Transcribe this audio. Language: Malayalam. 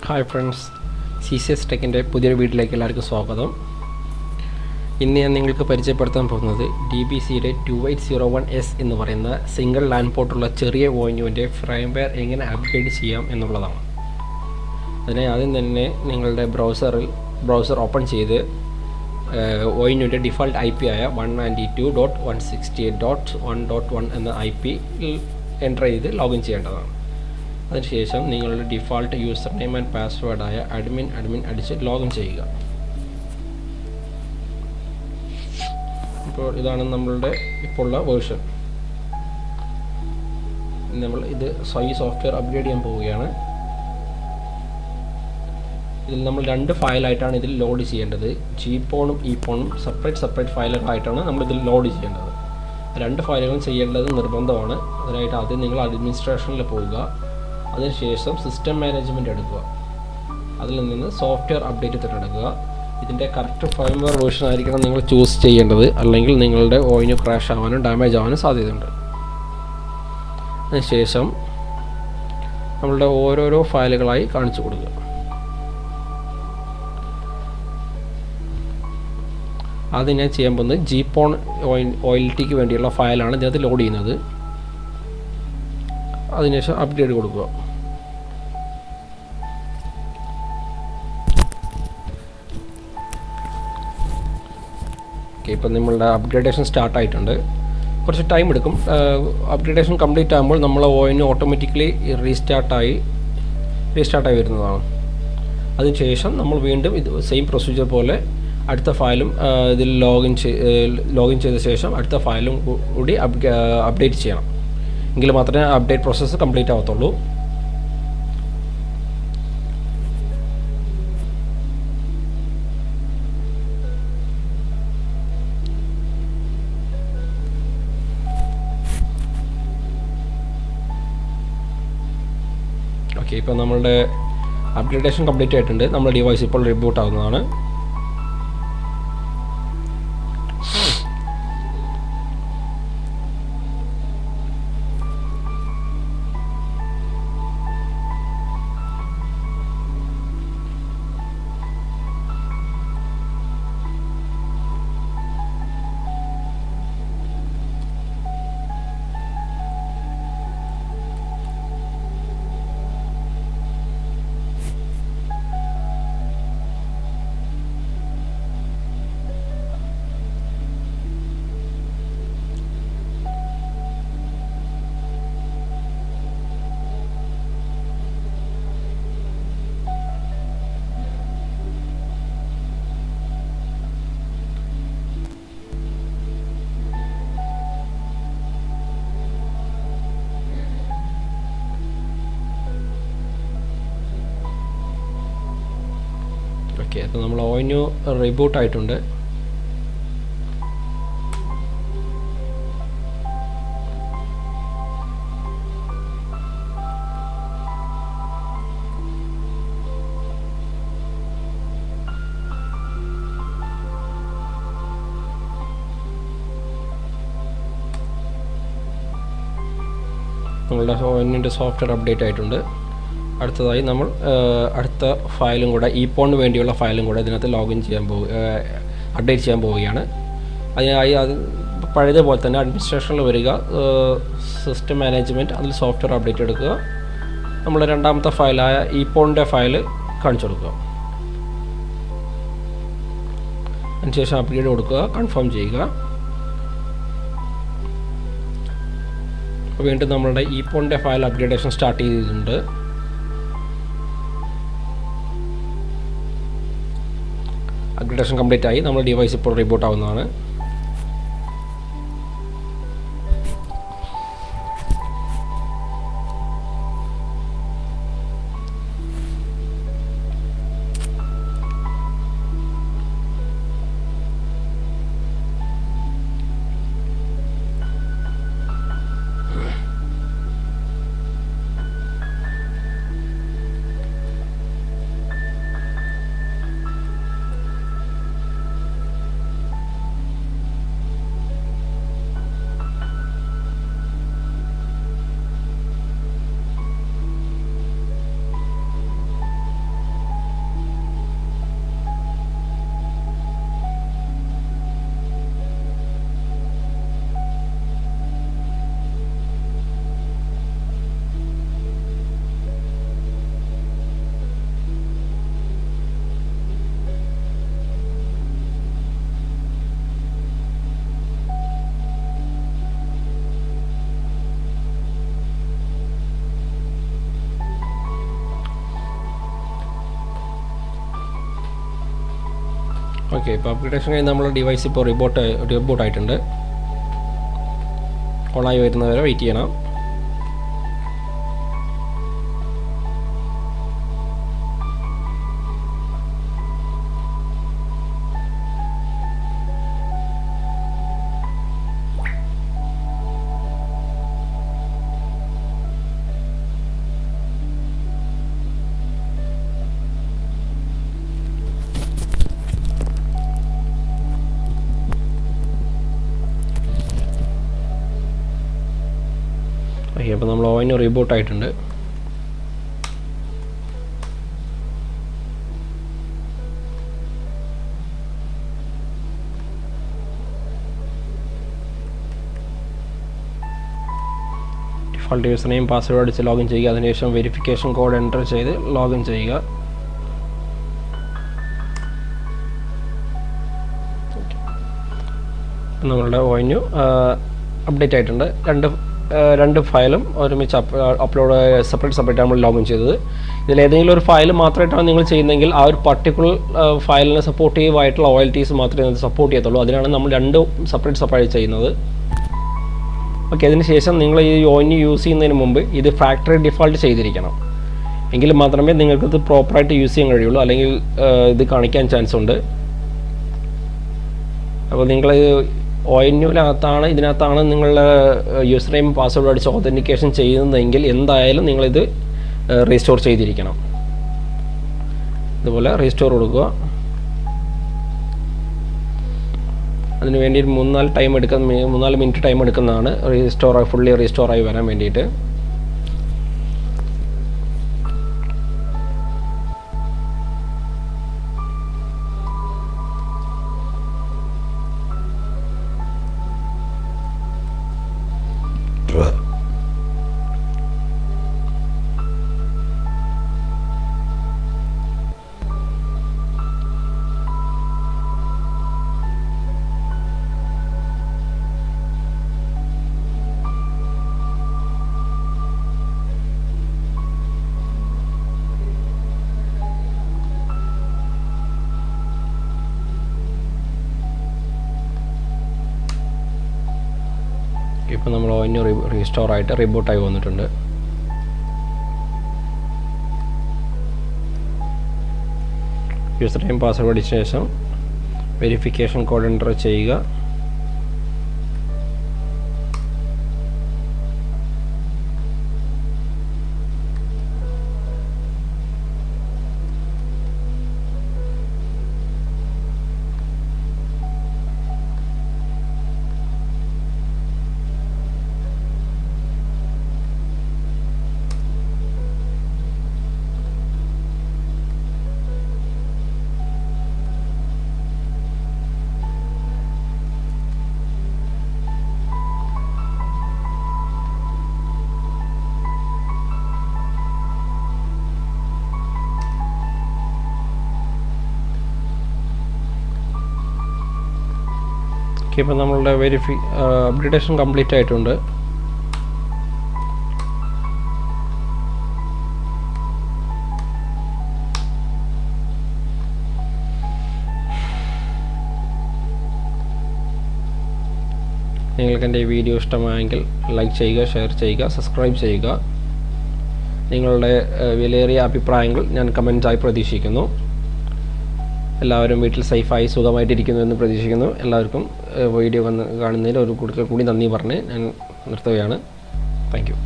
Hi friends, CCSTECH പുതിയൊരു വീഡിയോയിലേക്ക് എല്ലാവർക്കും സ്വാഗതം. ഇന്ന് ഞാൻ നിങ്ങൾക്ക് പരിചയപ്പെടുത്താൻ പോകുന്നത് DBCയുടെ 2801S എന്ന് പറയുന്ന സിംഗിൾ ലാൻ പോർട്ടുള്ള ചെറിയ ONUവിൻ്റെ ഫ്രെയിംവെയർ എങ്ങനെ അപ്ഗ്രേഡ് ചെയ്യാം എന്നുള്ളതാണ്. അതിനെ ആദ്യം തന്നെ നിങ്ങളുടെ ബ്രൗസർ ഓപ്പൺ ചെയ്ത് ONUവിൻ്റെ ഡിഫോൾട്ട് IP ആയ 192.168.1.1 എന്ന IP എൻ്റർ ചെയ്ത് ലോഗിൻ ചെയ്യേണ്ടതാണ്. അതിനുശേഷം നിങ്ങളുടെ ഡിഫോൾട്ട് യൂസർ നെയിം ആൻഡ് പാസ്വേഡായ അഡ്മിൻ അടിച്ച് ലോഗിൻ ചെയ്യുക. ഇപ്പോൾ ഇതാണ് നമ്മളുടെ ഇപ്പോൾ ഉള്ള വേർഷൻ. നമ്മൾ ഇത് ഈ സോഫ്റ്റ്വെയർ അപ്ഗ്രേഡ് ചെയ്യാൻ പോവുകയാണ്. ഇതിൽ നമ്മൾ രണ്ട് ഫയലായിട്ടാണ് ഇതിൽ ലോഡ് ചെയ്യേണ്ടത്. GPONും EPONും സെപ്പറേറ്റ് ഫയലുകളായിട്ടാണ് നമ്മളിതിൽ ലോഡ് ചെയ്യേണ്ടത്. രണ്ട് ഫയലുകളും ചെയ്യേണ്ടത് നിർബന്ധമാണ്. അതിനായിട്ട് ആദ്യം നിങ്ങൾ അഡ്മിനിസ്ട്രേഷനിൽ പോവുക. അതിനുശേഷം സിസ്റ്റം മാനേജ്മെൻറ്റ് എടുക്കുക. അതിൽ നിന്ന് സോഫ്റ്റ്വെയർ അപ്ഡേറ്റ് തിരഞ്ഞെടുക്കുക. ഇതിൻ്റെ കറക്റ്റ് ഫേംവെയർ വേർഷൻ ആയിരിക്കണം നിങ്ങൾ ചൂസ് ചെയ്യേണ്ടത്, അല്ലെങ്കിൽ നിങ്ങളുടെ ONU ക്രാഷ് ആവാനും ഡാമേജ് ആവാനും സാധ്യതയുണ്ട്. അതിനുശേഷം നമ്മളുടെ ഓരോരോ ഫയലുകളായി കാണിച്ചു കൊടുക്കുക. ആദ്യം ഞാൻ ചെയ്യാൻ പോകുന്നത് GPON OLTക്ക് വേണ്ടിയുള്ള ഫയലാണ് ഇതിനകത്ത് ലോഡ് ചെയ്യുന്നത്. അതിനുശേഷം അപ്ഗ്രേഡ് കൊടുക്കുക. ഇപ്പം നമ്മളുടെ അപ്ഗ്രേഡേഷൻ സ്റ്റാർട്ടായിട്ടുണ്ട്. കുറച്ച് ടൈം എടുക്കും. അപ്ഗ്രേഡേഷൻ കംപ്ലീറ്റ് ആകുമ്പോൾ നമ്മളെ ONU ഓട്ടോമാറ്റിക്കലി റീസ്റ്റാർട്ടായി വരുന്നതാണ്. അതിനുശേഷം നമ്മൾ വീണ്ടും ഇത് സെയിം പ്രൊസീജിയർ പോലെ അടുത്ത ഫയലും ഇതിൽ ലോഗിൻ ചെയ്ത ശേഷം അടുത്ത ഫയലും കൂടി അപ്ഡേറ്റ് ചെയ്യണം. എങ്കിൽ മാത്രമേ അപ്ഡേറ്റ് പ്രോസസ്സ് കംപ്ലീറ്റ് ആവത്തുള്ളൂ. ഓക്കെ, ഇപ്പോൾ നമ്മളുടെ അപ്ഗ്രേഡേഷൻ കംപ്ലീറ്റ് ആയിട്ടുണ്ട്. നമ്മുടെ ഡിവൈസ് ഇപ്പോൾ റീബൂട്ട് ആവുന്നതാണ്. ഓക്കെ, അപ്പോൾ നമ്മൾ ONU റീബൂട്ട് ആയിട്ടുണ്ട്. നമ്മളുടെ ONUൻ്റെ സോഫ്റ്റ്വെയർ അപ്ഡേറ്റ് ആയിട്ടുണ്ട്. അടുത്തതായി നമ്മൾ അടുത്ത ഫയലും കൂടെ EPONന് വേണ്ടിയുള്ള ഫയലും കൂടെ ഇതിനകത്ത് അപ്ഡേറ്റ് ചെയ്യാൻ പോവുകയാണ്. അതിനായി അത് പഴയതുപോലെ തന്നെ അഡ്മിനിസ്ട്രേഷനിൽ വരിക, സിസ്റ്റം മാനേജ്മെൻറ്റ്, അതിൽ സോഫ്റ്റ്വെയർ അപ്ഡേറ്റ് എടുക്കുക. നമ്മൾ രണ്ടാമത്തെ ഫയലായ EPONൻ്റെ ഫയൽ കാണിച്ചു കൊടുക്കുക. അതിനുശേഷം അപ്ഗ്രേഡ് കൊടുക്കുക, കൺഫേം ചെയ്യുക. വീണ്ടും നമ്മളുടെ EPONൻ്റെ ഫയൽ അപ്ഗ്രേഡേഷൻ സ്റ്റാർട്ട് ചെയ്തിട്ടുണ്ട്. അപ്ഗ്രേഡേഷൻ കംപ്ലീറ്റ് ആയി. നമ്മുടെ ഡിവൈസ് ഇപ്പോൾ റീബൂട്ട് ആവുന്നതാണ്. ഓക്കെ, ഇപ്പോൾ അപ്ഗ്രേഡേഷൻ കഴിഞ്ഞ് നമ്മുടെ ഡിവൈസ് ഇപ്പോൾ റീബൂട്ട് ആയിട്ടുണ്ട്. ഓണായി വരുന്നവരെ വെയിറ്റ് ചെയ്യണം. ഓക്കെ, അപ്പോൾ നമ്മൾ ONU റീബൂട്ട് ആയിട്ടുണ്ട്. ഡിഫോൾട്ട് യൂസർ നെയിം പാസ്വേഡ് അടിച്ച് ലോഗിൻ ചെയ്യുക. അതിനുശേഷം വെരിഫിക്കേഷൻ കോഡ് എൻ്റർ ചെയ്ത് ലോഗിൻ ചെയ്യുക. നമ്മളുടെ ONU അപ്ഡേറ്റ് ആയിട്ടുണ്ട്. രണ്ട് ഫയലും ഒരുമിച്ച് അപ്ലോഡ് സെപ്പറേറ്റ് നമ്മൾ ലോഗിൻ ചെയ്തത്. ഇതിലേതെങ്കിലും ഒരു ഫയൽ മാത്രമായിട്ടാണ് നിങ്ങൾ ചെയ്യുന്നതെങ്കിൽ ആ ഒരു പർട്ടിക്കുലർ ഫയലിന് സപ്പോർട്ടീവ് ആയിട്ടുള്ള OLTs മാത്രമേ അത് സപ്പോർട്ട് ചെയ്യത്തുള്ളൂ. അതിനാണ് നമ്മൾ രണ്ടും സെപ്പറേറ്റ് ചെയ്യുന്നത്. ഓക്കെ, അതിനുശേഷം നിങ്ങൾ ഈ ONU യൂസ് ചെയ്യുന്നതിന് മുമ്പ് ഇത് ഫാക്ടറി ഡിഫോൾട്ട് ചെയ്തിരിക്കണം. എങ്കിൽ മാത്രമേ നിങ്ങൾക്കിത് പ്രോപ്പറായിട്ട് യൂസ് ചെയ്യാൻ കഴിയുള്ളൂ. അല്ലെങ്കിൽ ഇത് കാണിക്കാൻ ചാൻസ് ഉണ്ട്. അപ്പോൾ നിങ്ങൾ ഇതിനകത്താണ് നിങ്ങളുടെ യൂസർ നെയിം പാസ്വേഡ് അടിച്ച് ഓതൻറ്റിക്കേഷൻ ചെയ്യുന്നതെങ്കിൽ എന്തായാലും നിങ്ങളിത് റീസ്റ്റോർ ചെയ്തിരിക്കണം. ഇതുപോലെ റീസ്റ്റോർ കൊടുക്കുക. അതിന് വേണ്ടി 3-4 മിനിറ്റ് ടൈം എടുക്കുന്നതാണ് ഫുള്ളി റീസ്റ്റോർ ആയി വരാൻ വേണ്ടിയിട്ട്. ഇപ്പോൾ നമ്മൾ ONU റീസ്റ്റോർ ആയിട്ട് റീബൂട്ടായി വന്നിട്ടുണ്ട്. യൂസർ നെയിം പാസ്വേഡ് അടിച്ച ശേഷം വെരിഫിക്കേഷൻ കോഡ് എൻ്റർ ചെയ്യുക. ഇപ്പോൾ നമ്മളുടെ അപ്ഡേഷൻ കംപ്ലീറ്റ് ആയിട്ടുണ്ട്. നിങ്ങൾക്ക് എൻ്റെ ഈ വീഡിയോ ഇഷ്ടമായെങ്കിൽ ലൈക്ക് ചെയ്യുക, ഷെയർ ചെയ്യുക, സബ്സ്ക്രൈബ് ചെയ്യുക. നിങ്ങളുടെ വിലയേറിയ അഭിപ്രായങ്ങൾ ഞാൻ കമൻറ്റായി പ്രതീക്ഷിക്കുന്നു. എല്ലാവരും വീട്ടിൽ സേഫായി സുഖമായിട്ടിരിക്കുന്നു എന്ന് പ്രതീക്ഷിക്കുന്നു. എല്ലാവർക്കും വീഡിയോ കാണുന്നതിൽ ഒരു കൂടുതൽ കൂടി നന്ദി പറഞ്ഞ് ഞാൻ നിർത്തുകയാണ്. Thank you.